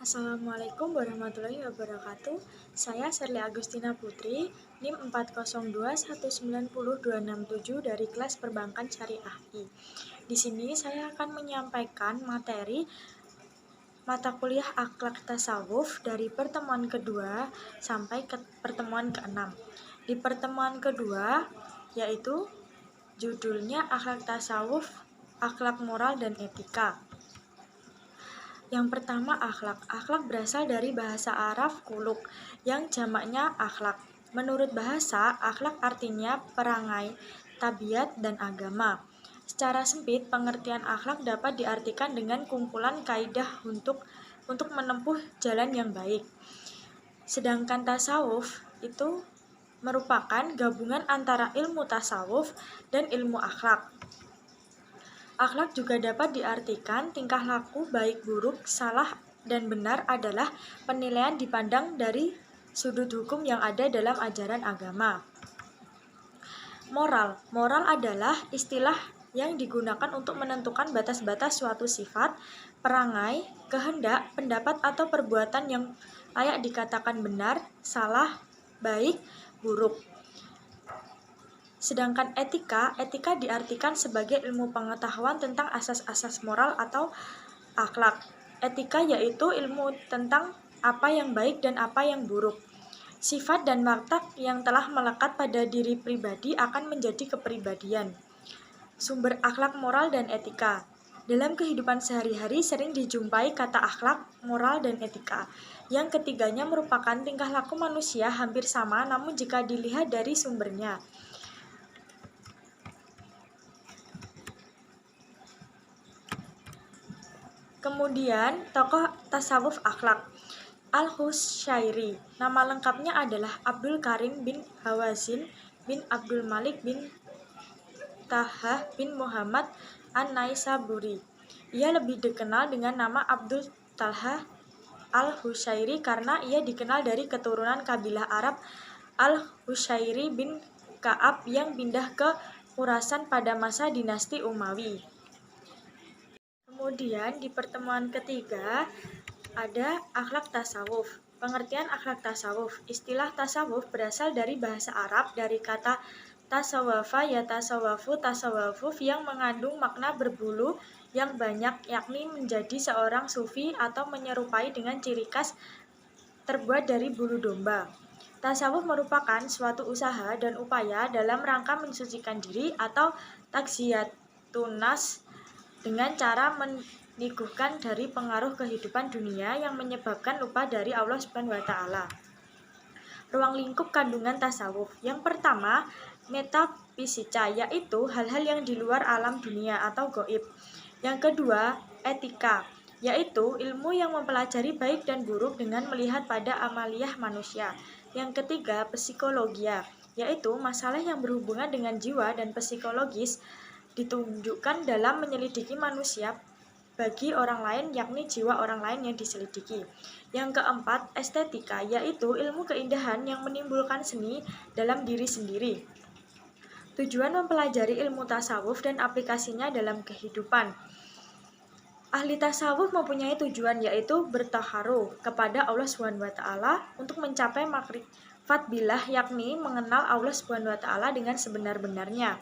Assalamualaikum warahmatullahi wabarakatuh. Saya Sherly Agustina Putri, NIM 402190267 dari kelas Perbankan Syariah I. Di sini saya akan menyampaikan materi mata kuliah Akhlak Tasawuf dari pertemuan kedua sampai ke pertemuan keenam. Di pertemuan kedua yaitu judulnya Akhlak Tasawuf, Akhlak Moral dan Etika. Yang pertama, akhlak. Akhlak berasal dari bahasa Arab kuluk, yang jamaknya akhlak. Menurut bahasa, akhlak artinya perangai, tabiat, dan agama. Secara sempit, pengertian akhlak dapat diartikan dengan kumpulan kaidah untuk menempuh jalan yang baik. Sedangkan tasawuf itu merupakan gabungan antara ilmu tasawuf dan ilmu akhlak. Akhlak juga dapat diartikan tingkah laku baik buruk, salah dan benar adalah penilaian dipandang dari sudut hukum yang ada dalam ajaran agama. Moral adalah istilah yang digunakan untuk menentukan batas-batas suatu sifat, perangai, kehendak, pendapat atau perbuatan yang layak dikatakan benar, salah, baik, buruk. Sedangkan etika diartikan sebagai ilmu pengetahuan tentang asas-asas moral atau akhlak. Etika yaitu ilmu tentang apa yang baik dan apa yang buruk. Sifat dan watak yang telah melekat pada diri pribadi akan menjadi kepribadian. Sumber akhlak, moral, dan etika. Dalam kehidupan sehari-hari sering dijumpai kata akhlak, moral, dan etika. Yang ketiganya merupakan tingkah laku manusia hampir sama, namun jika dilihat dari sumbernya. Kemudian, tokoh tasawuf akhlak. Al-Husyairi. Nama lengkapnya adalah Abdul Karim bin Hawazin bin Abdul Malik bin Taha bin Muhammad An-Naisaburi. Ia lebih dikenal dengan nama Abdul Talha Al-Husyairi karena ia dikenal dari keturunan kabilah Arab Al-Husyairi bin Ka'ab yang pindah ke Khurasan pada masa dinasti Umawi. Kemudian di pertemuan ketiga ada akhlak tasawuf. Pengertian akhlak tasawuf. Istilah tasawuf berasal dari bahasa Arab dari kata tasawafa ya tasawufuf yang mengandung makna berbulu yang banyak, yakni menjadi seorang sufi atau menyerupai dengan ciri khas terbuat dari bulu domba. Tasawuf merupakan suatu usaha dan upaya dalam rangka mensucikan diri atau takziyatun nafs dengan cara menikuhkan dari pengaruh kehidupan dunia yang menyebabkan lupa dari Allah Subhanahu wa taala. Ruang lingkup kandungan tasawuf. Yang pertama, metafisika, yaitu hal-hal yang di luar alam dunia atau gaib. Yang kedua, etika, yaitu ilmu yang mempelajari baik dan buruk dengan melihat pada amaliyah manusia. Yang ketiga, psikologia, yaitu masalah yang berhubungan dengan jiwa dan psikologis ditunjukkan dalam menyelidiki manusia bagi orang lain, yakni jiwa orang lain yang diselidiki. Yang keempat, estetika, yaitu ilmu keindahan yang menimbulkan seni dalam diri sendiri. Tujuan mempelajari ilmu tasawuf dan aplikasinya dalam kehidupan. Ahli tasawuf mempunyai tujuan yaitu bertaharuh kepada Allah Subhanahu wa taala untuk mencapai makrifat billah, yakni mengenal Allah Subhanahu wa taala dengan sebenar-benarnya.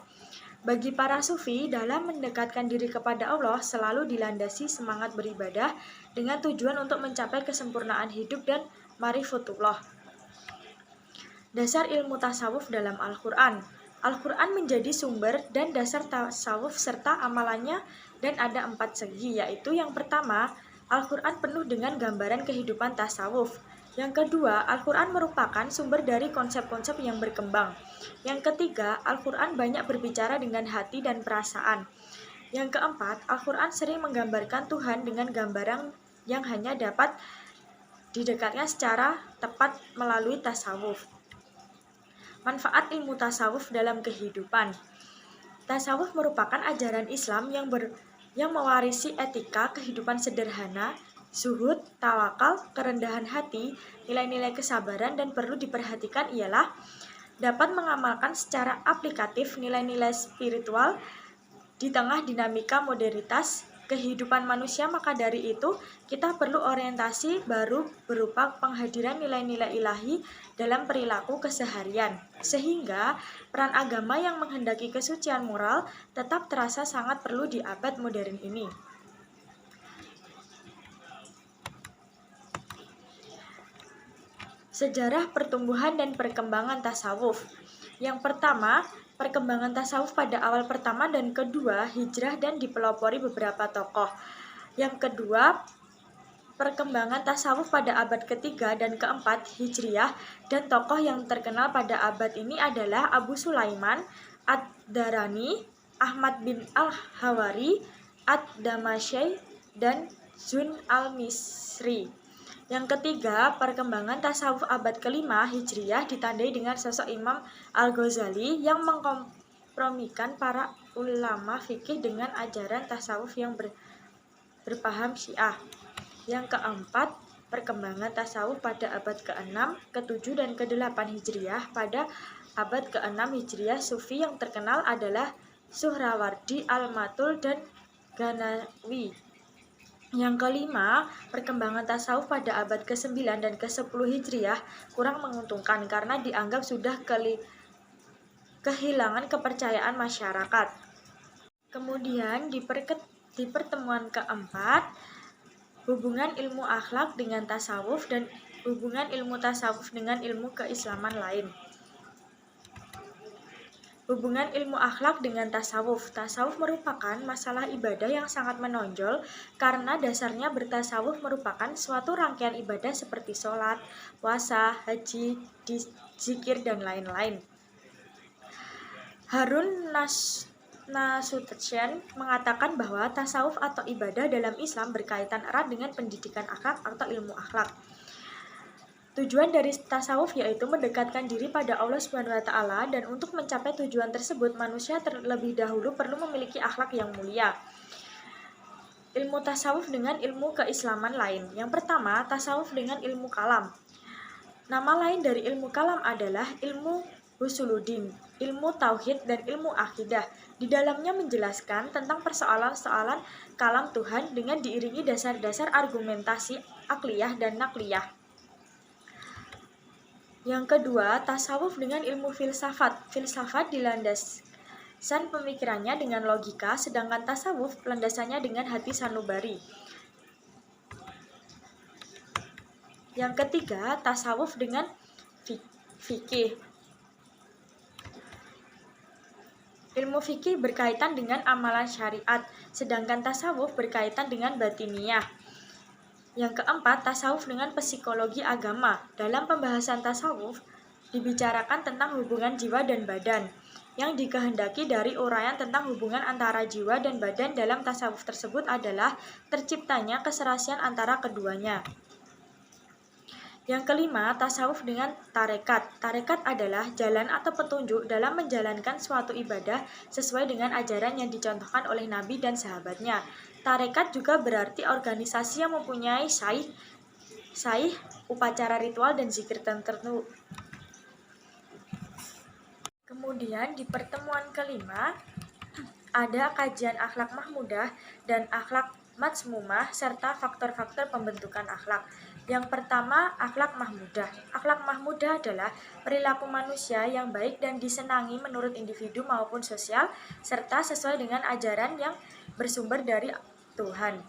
Bagi para sufi, dalam mendekatkan diri kepada Allah selalu dilandasi semangat beribadah dengan tujuan untuk mencapai kesempurnaan hidup dan marifatullah. Dasar ilmu tasawuf dalam Al-Quran. Al-Quran menjadi sumber dan dasar tasawuf serta amalannya dan ada 4 segi, yaitu yang pertama, Al-Quran penuh dengan gambaran kehidupan tasawuf. Yang kedua, Al-Quran merupakan sumber dari konsep-konsep yang berkembang. Yang ketiga, Al-Quran banyak berbicara dengan hati dan perasaan. Yang keempat, Al-Quran sering menggambarkan Tuhan dengan gambaran yang hanya dapat didekatkan secara tepat melalui tasawuf. Manfaat ilmu tasawuf dalam kehidupan. Tasawuf merupakan ajaran Islam yang mewarisi etika kehidupan sederhana, zuhud, tawakal, kerendahan hati, nilai-nilai kesabaran, dan perlu diperhatikan ialah dapat mengamalkan secara aplikatif nilai-nilai spiritual di tengah dinamika modernitas, kehidupan manusia, maka dari itu kita perlu orientasi baru berupa penghadiran nilai-nilai ilahi dalam perilaku keseharian, sehingga peran agama yang menghendaki kesucian moral tetap terasa sangat perlu di abad modern ini. Sejarah pertumbuhan dan perkembangan tasawuf. Yang pertama, perkembangan tasawuf pada awal pertama dan kedua hijrah dan dipelopori beberapa tokoh. Yang kedua, perkembangan tasawuf pada abad ketiga dan keempat hijriah, dan tokoh yang terkenal pada abad ini adalah Abu Sulaiman Ad-Darani, Ahmad bin Al-Hawari, Ad-Damasyi, dan Zun al-Misri. Yang ketiga, perkembangan tasawuf abad kelima hijriah ditandai dengan sosok Imam Al-Ghazali yang mengkompromikan para ulama fikih dengan ajaran tasawuf yang berpaham Syiah. Yang keempat, perkembangan tasawuf pada abad ke-6, ke-7, dan ke-8 hijriah. Pada abad ke-6 hijriah, sufi yang terkenal adalah Suhrawardi, Al-Matul, dan Ganawi. Yang kelima, perkembangan tasawuf pada abad ke-9 dan ke-10 hijriah kurang menguntungkan karena dianggap sudah kehilangan kepercayaan masyarakat. Kemudian di pertemuan keempat, hubungan ilmu akhlak dengan tasawuf dan hubungan ilmu tasawuf dengan ilmu keislaman lain. Hubungan ilmu akhlak dengan tasawuf. Tasawuf merupakan masalah ibadah yang sangat menonjol karena dasarnya bertasawuf merupakan suatu rangkaian ibadah seperti sholat, puasa, haji, zikir, dan lain-lain. Harun Nasution mengatakan bahwa tasawuf atau ibadah dalam Islam berkaitan erat dengan pendidikan akhlak atau ilmu akhlak. Tujuan dari tasawuf yaitu mendekatkan diri pada Allah SWT, dan untuk mencapai tujuan tersebut manusia terlebih dahulu perlu memiliki akhlak yang mulia. Ilmu tasawuf dengan ilmu keislaman lain. Yang pertama, tasawuf dengan ilmu kalam. Nama lain dari ilmu kalam adalah ilmu Usuluddin, ilmu tauhid, dan ilmu akidah. Di dalamnya menjelaskan tentang persoalan-soalan kalam Tuhan dengan diiringi dasar-dasar argumentasi akliyah dan nakliyah. Yang kedua, tasawuf dengan ilmu filsafat. Filsafat dilandaskan pemikirannya dengan logika, sedangkan tasawuf landasannya dengan hati sanubari. Yang ketiga, tasawuf dengan fikih. Ilmu fikih berkaitan dengan amalan syariat, sedangkan tasawuf berkaitan dengan batiniah. Yang keempat, tasawuf dengan psikologi agama. Dalam pembahasan tasawuf, dibicarakan tentang hubungan jiwa dan badan. Yang dikehendaki dari uraian tentang hubungan antara jiwa dan badan dalam tasawuf tersebut adalah terciptanya keserasian antara keduanya. Yang kelima, tasawuf dengan tarekat. Tarekat adalah jalan atau petunjuk dalam menjalankan suatu ibadah sesuai dengan ajaran yang dicontohkan oleh Nabi dan sahabatnya. Tarekat juga berarti organisasi yang mempunyai saih, upacara ritual, dan zikir tertentu. Kemudian di pertemuan kelima, ada kajian akhlak mahmudah dan akhlak matsmumah serta faktor-faktor pembentukan akhlak. Yang pertama, akhlak mahmudah. Akhlak mahmudah adalah perilaku manusia yang baik dan disenangi menurut individu maupun sosial, serta sesuai dengan ajaran yang bersumber dari Tuhan.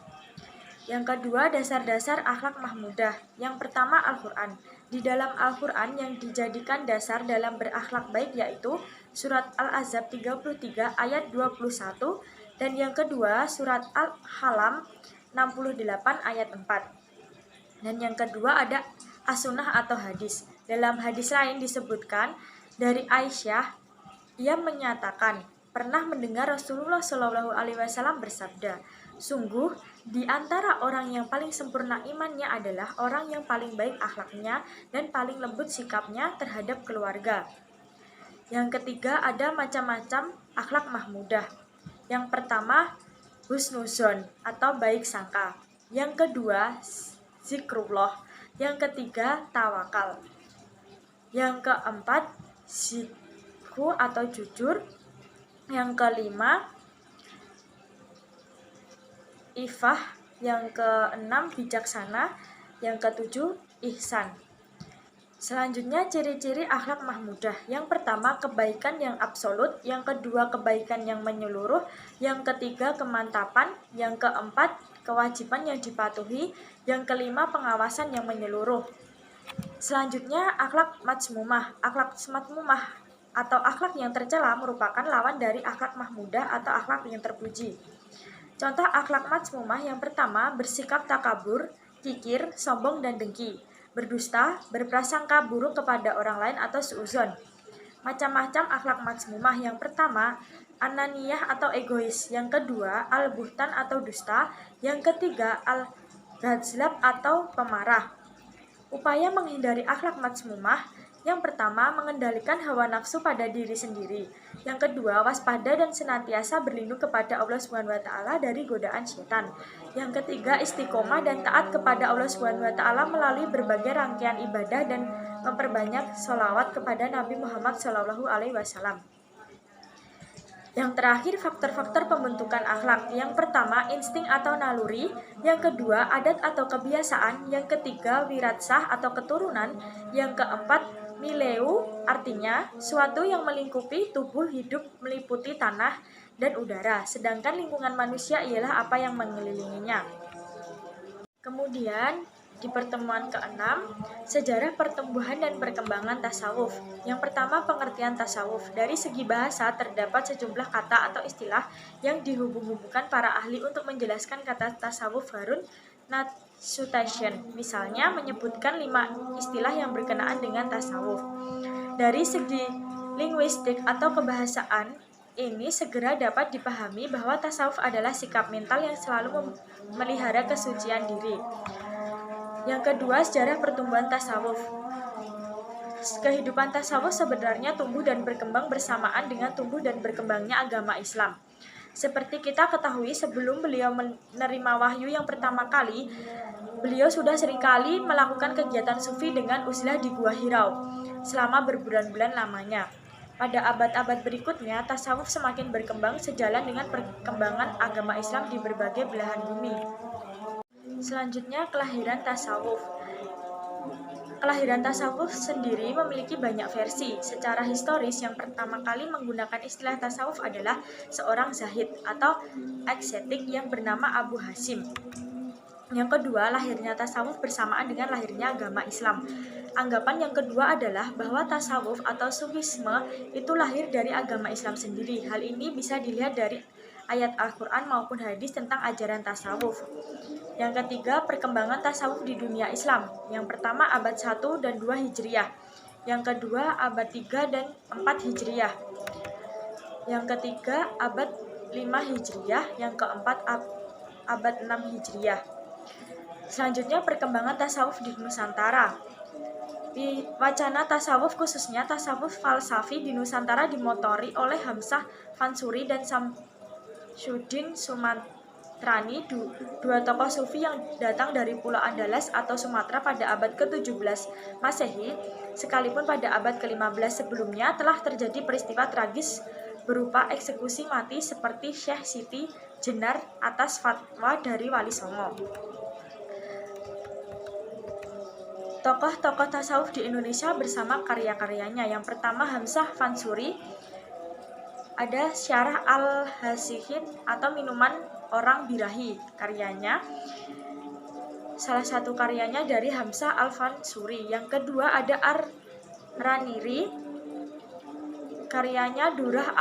Yang kedua, dasar-dasar akhlak mahmudah. Yang pertama, Al-Quran. Di dalam Al-Quran yang dijadikan dasar dalam berakhlak baik yaitu surat Al-Ahzab 33 ayat 21, dan yang kedua surat Al-Halam 68 ayat 4. Dan yang kedua ada as-sunnah atau hadis. Dalam hadis lain disebutkan dari Aisyah, ia menyatakan pernah mendengar Rasulullah SAW bersabda, "Sungguh di antara orang yang paling sempurna imannya adalah orang yang paling baik akhlaknya dan paling lembut sikapnya terhadap keluarga." Yang ketiga ada macam-macam akhlak mahmudah. Yang pertama, husnuzon atau baik sangka. Yang kedua, zikrullah. Yang ketiga, tawakal. Yang keempat, sidqu atau jujur. Yang kelima, ifah, yang keenam bijaksana, yang ketujuh ihsan. Selanjutnya ciri-ciri akhlak mahmudah. Yang pertama kebaikan yang absolut, yang kedua kebaikan yang menyeluruh, yang ketiga kemantapan, yang keempat kewajiban yang dipatuhi, yang kelima pengawasan yang menyeluruh. Selanjutnya akhlak mazmumah. Akhlak mazmumah atau akhlak yang tercela merupakan lawan dari akhlak mahmudah atau akhlak yang terpuji. Contoh akhlak mazmumah yang pertama bersikap takabur, kikir, sombong dan dengki, berdusta, berprasangka buruk kepada orang lain atau suudzon. Macam-macam akhlak mazmumah yang pertama ananiyah atau egois, yang kedua al-buhtan atau dusta, yang ketiga al-ghazlab atau pemarah. Upaya menghindari akhlak mazmumah, yang pertama mengendalikan hawa nafsu pada diri sendiri, yang kedua waspada dan senantiasa berlindung kepada Allah SWT dari godaan setan, yang ketiga istiqomah dan taat kepada Allah SWT melalui berbagai rangkaian ibadah dan memperbanyak sholawat kepada Nabi Muhammad SAW. Yang terakhir, faktor-faktor pembentukan akhlak. Yang pertama, insting atau naluri. Yang kedua, adat atau kebiasaan. Yang ketiga, wiratsah atau keturunan. Yang keempat, mileu, artinya suatu yang melingkupi tubuh hidup meliputi tanah dan udara. Sedangkan lingkungan manusia ialah apa yang mengelilinginya. Kemudian, di pertemuan ke-6, sejarah pertumbuhan dan perkembangan tasawuf. Yang pertama, pengertian tasawuf. Dari segi bahasa, terdapat sejumlah kata atau istilah yang dihubung-hubungkan para ahli untuk menjelaskan kata tasawuf Harun Nasution. Misalnya, menyebutkan 5 istilah yang berkenaan dengan tasawuf. Dari segi linguistik atau kebahasaan, ini segera dapat dipahami bahwa tasawuf adalah sikap mental yang selalu memelihara kesucian diri. Yang kedua, sejarah pertumbuhan tasawuf. Kehidupan tasawuf sebenarnya tumbuh dan berkembang bersamaan dengan tumbuh dan berkembangnya agama Islam. Seperti kita ketahui, sebelum beliau menerima wahyu yang pertama kali, beliau sudah seringkali melakukan kegiatan sufi dengan uzlah di Gua Hirau selama berbulan-bulan lamanya. Pada abad-abad berikutnya, tasawuf semakin berkembang sejalan dengan perkembangan agama Islam di berbagai belahan bumi. Selanjutnya, kelahiran tasawuf. Kelahiran tasawuf sendiri memiliki banyak versi. Secara historis, yang pertama kali menggunakan istilah tasawuf adalah seorang zahid atau ascetik yang bernama Abu Hasim. Yang kedua, lahirnya tasawuf bersamaan dengan lahirnya agama Islam. Anggapan yang kedua adalah bahwa tasawuf atau sufisme itu lahir dari agama Islam sendiri. Hal ini bisa dilihat dari ayat Al-Quran maupun hadis tentang ajaran tasawuf. Yang ketiga, perkembangan tasawuf di dunia Islam. Yang pertama abad 1 dan 2 Hijriah. Yang kedua abad 3 dan 4 Hijriah. Yang ketiga abad 5 Hijriah. Yang keempat abad 6 Hijriah. Selanjutnya, perkembangan tasawuf di Nusantara. Wacana tasawuf, khususnya tasawuf falsafi di Nusantara, dimotori oleh Hamzah Fansuri dan Samsuddin Sumatrani, dua tokoh sufi yang datang dari Pulau Andalas atau Sumatera pada abad ke-17 Masehi. Sekalipun pada abad ke-15 sebelumnya telah terjadi peristiwa tragis berupa eksekusi mati seperti Syekh Siti Jenar atas fatwa dari Wali Songo. Tokoh-tokoh tasawuf di Indonesia bersama karya-karyanya. Yang pertama, Hamzah Fansuri. Ada Syarah Al-Hasihin atau minuman orang birahi, karyanya. Salah satu karyanya dari Hamzah Al-Fansuri. Yang kedua ada Ar-Raniri, karyanya Durah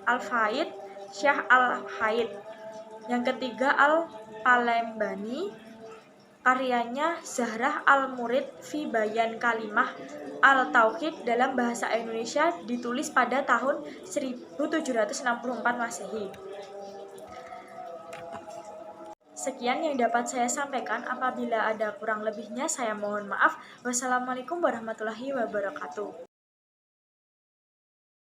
Al-Faid Syah Al-Haid. Yang ketiga Al-Palembani, karyanya Zahrah Al-Murid fi Bayan Kalimah Al-Tauhid dalam bahasa Indonesia, ditulis pada tahun 1764 Masehi. Sekian yang dapat saya sampaikan. Apabila ada kurang lebihnya, saya mohon maaf. Wassalamualaikum warahmatullahi wabarakatuh.